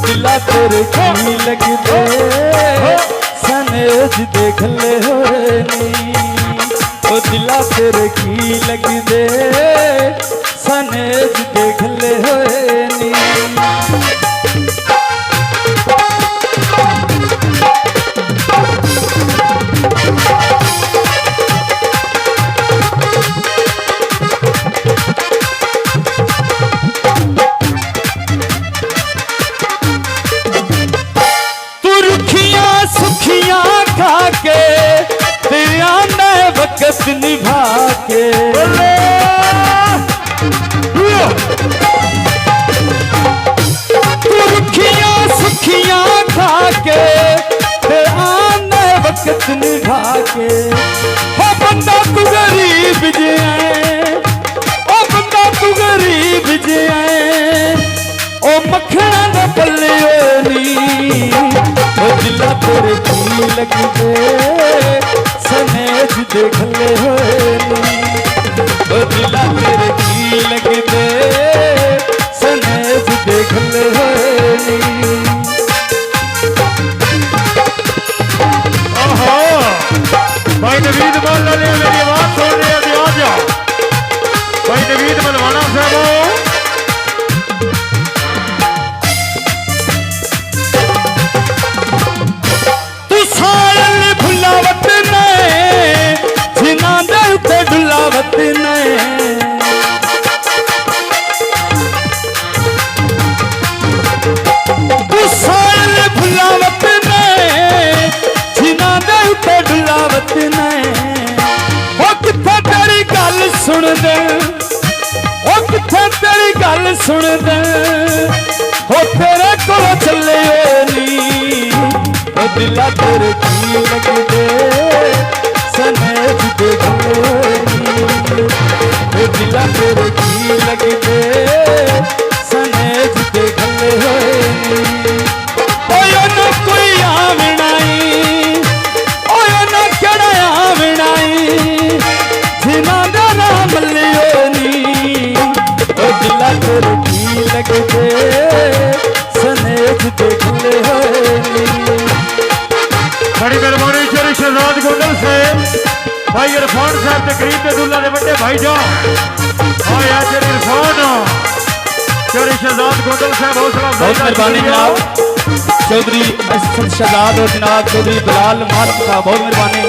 दिला तेरे की लगदे सनेज देख ले होए नी ओ दिला तेरे की लगदे सनेज देख ले होए नी वक्त निभा के रुखियां सुखियां खा के आने वक्त निभा के हो बंदा तू गरीब जे ओ बंदा तू गरीब जे ओ मखना न पल्ले नी ओ दिला तेरे की लगदे सनेज देख ले होए नी ओ दिला तेरे की लगदे सनेज देख ले होए नी ओहो भाई नवीद बोल ले मेरी आवाज सुन रहे हैं आ जा भाई नवीद बलवाना साहब तू सायल भुलावत डुलावत ने तू सायल भुलावत ने जिना दे उते डुलावत ने ओ किथे तेरी गल सुन दे ओ किथे तेरी गल सुन दे ओ तेरे को चले नी ओ दिला तेरे की लगदे सनेज देख ले दिला तेरे की लगदे सनेज देख ले ओयो न कोई आवनाई ओयो न केड़ा आवनाई जिना दा नाम लियो नी ओ दिला तेरे की लगदे सनेज देख ले बड़ी मेहरबानी चोरी शहजाद गोंडल से भाई इरफान साहब तकरीब के दूल्हा दे बड़े भाई जान और यार चोरी इरफान चोरी शहजाद गोंडल साहब बहुत मेहरबानी जनाब चौधरी शहजाद और जनाब चौधरी बिलाल मालिक साहब बहुत मेहरबानी।